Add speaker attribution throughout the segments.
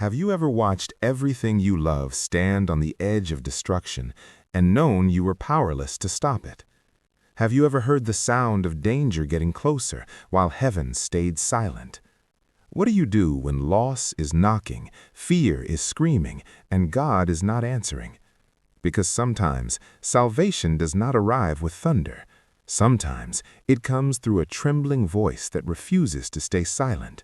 Speaker 1: Have you ever watched everything you love stand on the edge of destruction and known you were powerless to stop it? Have you ever heard the sound of danger getting closer while heaven stayed silent? What do you do when loss is knocking, fear is screaming, and God is not answering? Because sometimes salvation does not arrive with thunder. Sometimes it comes through a trembling voice that refuses to stay silent.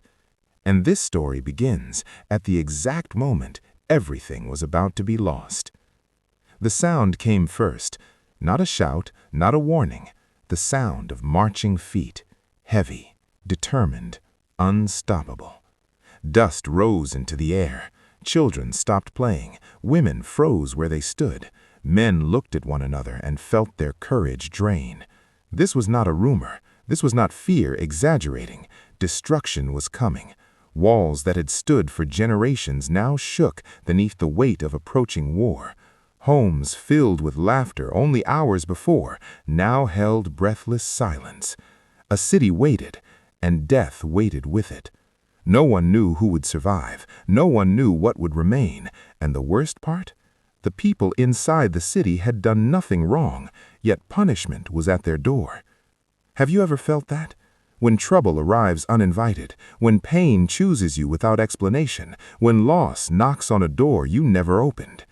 Speaker 1: And this story begins at the exact moment everything was about to be lost. The sound came first, not a shout, not a warning, the sound of marching feet, heavy, determined, unstoppable. Dust rose into the air. Children stopped playing. Women froze where they stood. Men looked at one another and felt their courage drain. This was not a rumor. This was not fear exaggerating. Destruction was coming. Walls that had stood for generations now shook beneath the weight of approaching war. Homes filled with laughter only hours before now held breathless silence. A city waited, and death waited with it. No one knew who would survive. No one knew what would remain. And the worst part? The people inside the city had done nothing wrong, yet punishment was at their door. Have you ever felt that? When trouble arrives uninvited, when pain chooses you without explanation, when loss knocks on a door you never opened.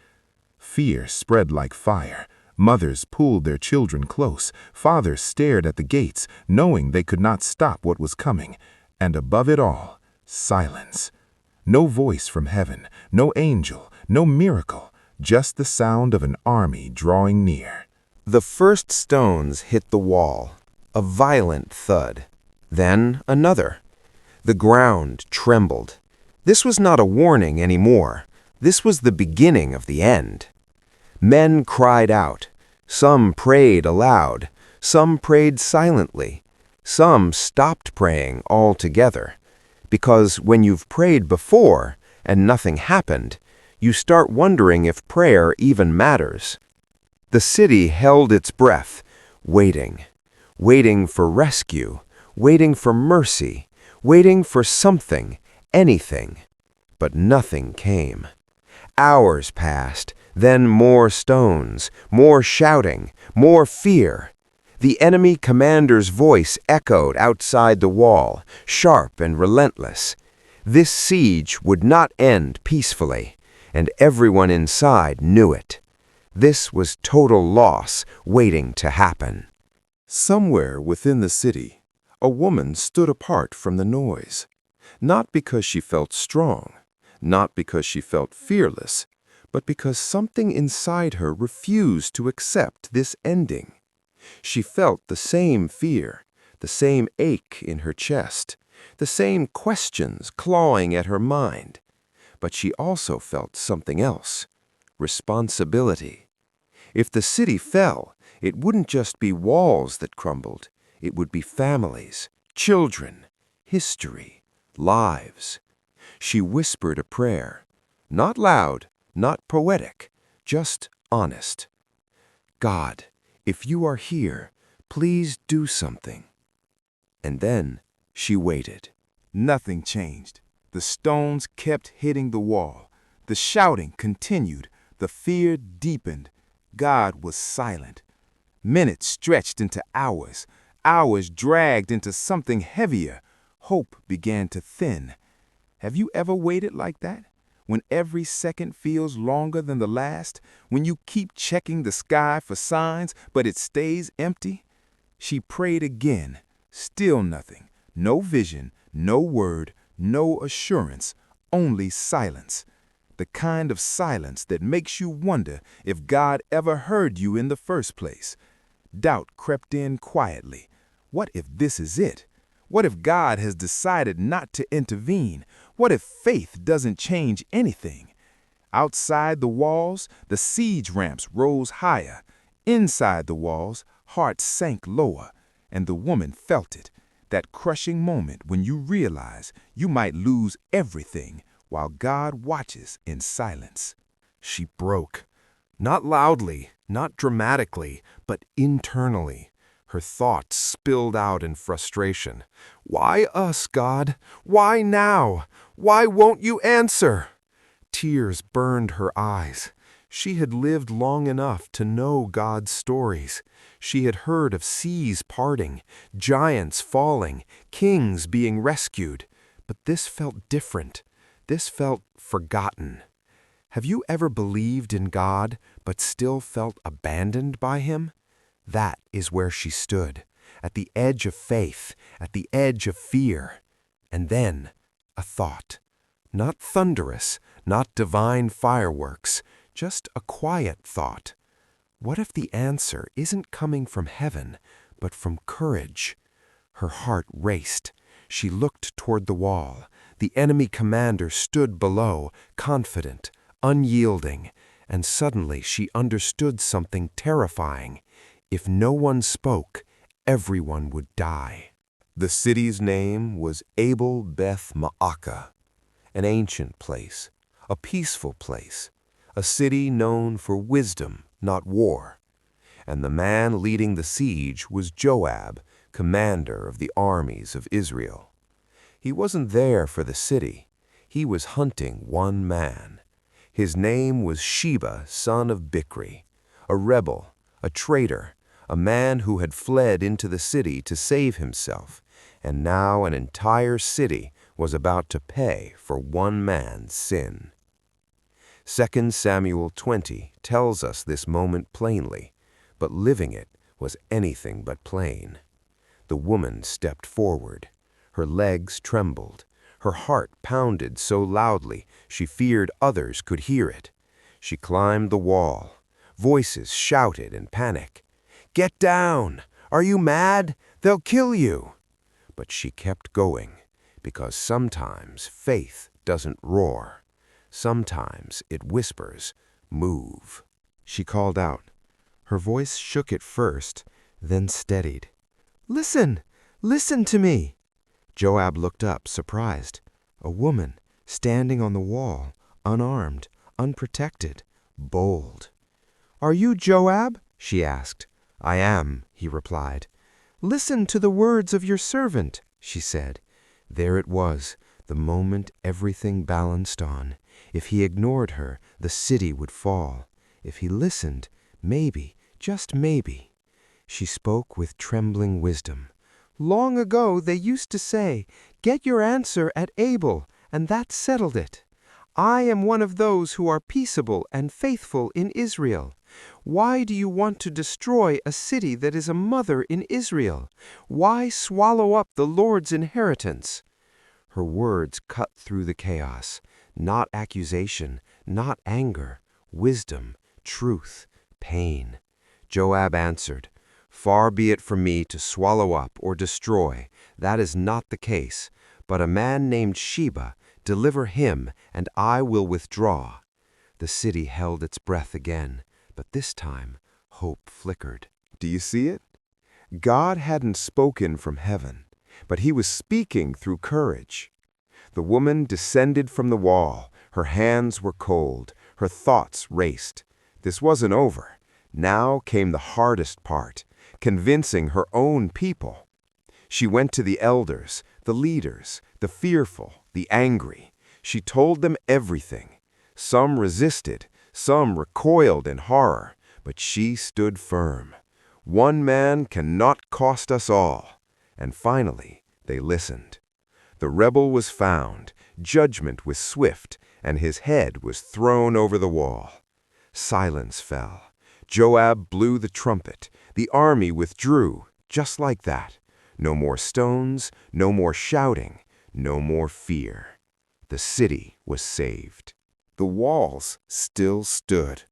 Speaker 1: Fear spread like fire. Mothers pulled their children close. Fathers stared at the gates, knowing they could not stop what was coming. And above it all, silence. No voice from heaven, no angel, no miracle, just the sound of an army drawing near.
Speaker 2: The first stones hit the wall, a violent thud. Then another. The ground trembled. This was not a warning anymore. This was the beginning of the end. Men cried out. Some prayed aloud. Some prayed silently. Some stopped praying altogether. Because when you've prayed before and nothing happened, you start wondering if prayer even matters. The city held its breath, waiting for rescue, waiting for mercy, waiting for something, anything. But nothing came. Hours passed, then more stones, more shouting, more fear. The enemy commander's voice echoed outside the wall, sharp and relentless. This siege would not end peacefully, and everyone inside knew it. This was total loss waiting to happen.
Speaker 3: Somewhere within the city, a woman stood apart from the noise, not because she felt strong, not because she felt fearless, but because something inside her refused to accept this ending. She felt the same fear, the same ache in her chest, the same questions clawing at her mind. But she also felt something else, responsibility. If the city fell, it wouldn't just be walls that crumbled. It would be families, children, history, lives. She whispered a prayer, not loud, not poetic, just honest. God, if you are here, please do something. And then she waited.
Speaker 4: Nothing changed. The stones kept hitting the wall. The shouting continued. The fear deepened. God was silent. Minutes stretched into hours. Hours dragged into something heavier. Hope began to thin. Have you ever waited like that? When every second feels longer than the last? When you keep checking the sky for signs, but it stays empty? She prayed again. Still nothing. No vision, no word, no assurance, only silence. The kind of silence that makes you wonder if God ever heard you in the first place. Doubt crept in quietly. What if this is it? What if God has decided not to intervene? What if faith doesn't change anything? Outside the walls, the siege ramps rose higher. Inside the walls, hearts sank lower. And the woman felt it, that crushing moment when you realize you might lose everything while God watches in silence.
Speaker 2: She broke. Not loudly, not dramatically, but internally. Her thoughts spilled out in frustration. Why us, God? Why now? Why won't you answer?
Speaker 3: Tears burned her eyes. She had lived long enough to know God's stories. She had heard of seas parting, giants falling, kings being rescued. But this felt different. This felt forgotten. Have you ever believed in God, but still felt abandoned by Him? That is where she stood, at the edge of faith, at the edge of fear. And then, a thought. Not thunderous, not divine fireworks, just a quiet thought. What if the answer isn't coming from heaven, but from courage? Her heart raced. She looked toward the wall. The enemy commander stood below, confident, unyielding, and suddenly she understood something terrifying. If no one spoke, everyone would die. The city's name was Abel Beth Maacah, an ancient place, a peaceful place, a city known for wisdom, not war. And the man leading the siege was Joab, commander of the armies of Israel. He wasn't there for the city. He was hunting one man. His name was Sheba, son of Bichri, a rebel, a traitor, a man who had fled into the city to save himself, and now an entire city was about to pay for one man's sin. 2 Samuel 20 tells us this moment plainly, but living it was anything but plain. The woman stepped forward. Her legs trembled. Her heart pounded so loudly she feared others could hear it. She climbed the wall. Voices shouted in panic, "Get down! Are you mad? They'll kill you!" But she kept going, because sometimes faith doesn't roar. Sometimes it whispers, "Move." She called out. Her voice shook at first, then steadied. "Listen! Listen to me!" Joab looked up, surprised. A woman, standing on the wall, unarmed, unprotected, bold. "Are you Joab?" she asked. "I am," he replied. "Listen to the words of your servant," she said. There it was, the moment everything balanced on. If he ignored her, the city would fall. If he listened, maybe, just maybe. She spoke with trembling wisdom. "Long ago they used to say, 'Get your answer at Abel,' and that settled it. I am one of those who are peaceable and faithful in Israel. Why do you want to destroy a city that is a mother in Israel? Why swallow up the Lord's inheritance?" Her words cut through the chaos. Not accusation, not anger, wisdom, truth, pain. Joab answered, "Far be it from me to swallow up or destroy. That is not the case. But a man named Sheba, deliver him, and I will withdraw." The city held its breath again, but this time hope flickered. Do you see it? God hadn't spoken from heaven, but He was speaking through courage. The woman descended from the wall. Her hands were cold. Her thoughts raced. This wasn't over. Now came the hardest part, convincing her own people. She went to the elders, the leaders, the fearful, the angry. She told them everything. Some resisted, some recoiled in horror, but she stood firm. One man cannot cost us all. And finally, they listened. The rebel was found, judgment was swift, and his head was thrown over the wall. Silence fell. Joab blew the trumpet. The army withdrew, just like that. No more stones, no more shouting, no more fear. The city was saved. The walls still stood.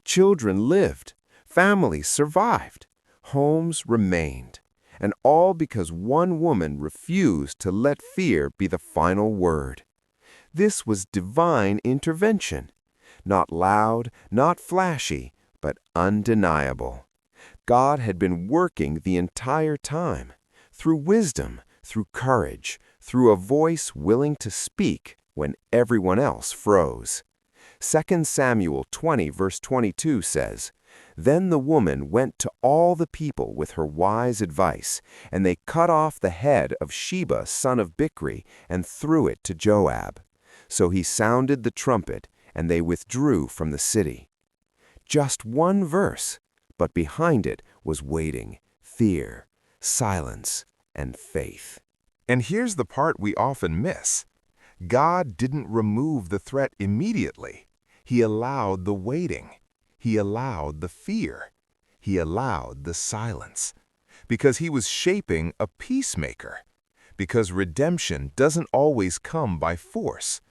Speaker 3: Children lived. Families survived. Homes remained. And all because one woman refused to let fear be the final word. This was divine intervention. Not loud, not flashy, but undeniable. God had been working the entire time, through wisdom, through courage, through a voice willing to speak when everyone else froze. 2 Samuel 20 verse 22 says, "Then the woman went to all the people with her wise advice, and they cut off the head of Sheba son of Bichri and threw it to Joab. So he sounded the trumpet,
Speaker 2: and they withdrew from the city. Just one verse, but behind it was waiting, fear, silence, and faith.
Speaker 1: And here's the part we often miss. God didn't remove the threat immediately. He allowed the waiting. He allowed the fear. He allowed the silence. Because he was shaping a peacemaker. Because redemption doesn't always come by force.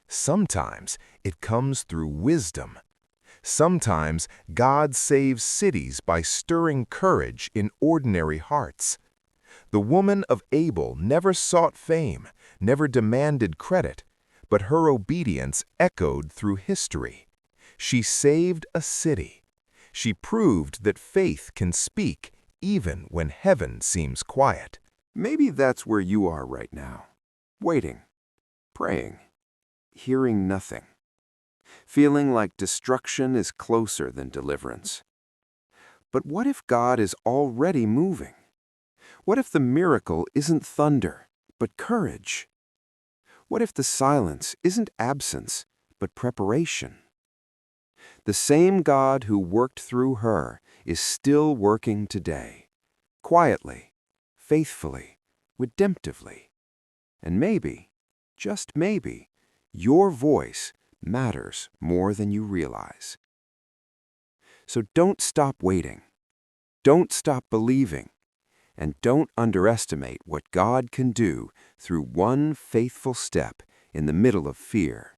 Speaker 1: Sometimes it comes through wisdom. Sometimes God saves cities by stirring courage in ordinary hearts. The woman of Abel never sought fame, never demanded credit, but her obedience echoed through history. She saved a city. She proved that faith can speak even when heaven seems quiet.
Speaker 3: Maybe that's where you are right now, waiting, praying, hearing nothing, feeling like destruction is closer than deliverance. But what if God is already moving? What if the miracle isn't thunder, but courage? What if the silence isn't absence, but preparation? The same God who worked through her is still working today, quietly, faithfully, redemptively. And maybe, just maybe, your voice matters more than you realize. So don't stop waiting. Don't stop believing. And don't underestimate what God can do through one faithful step in the middle of fear.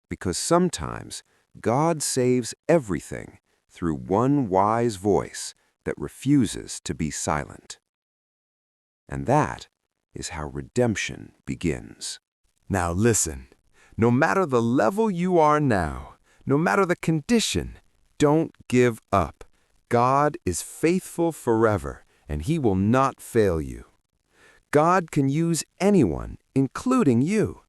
Speaker 3: Because sometimes God saves everything through one wise voice that refuses to be silent. And that is how redemption begins.
Speaker 1: Now listen, no matter the level you are now, no matter the condition, don't give up. God is faithful forever, and He will not fail you. God can use anyone, including you.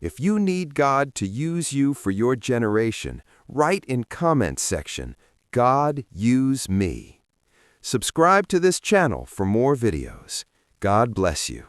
Speaker 1: If you need God to use you for your generation, write in comments section, God use me. Subscribe to this channel for more videos. God bless you.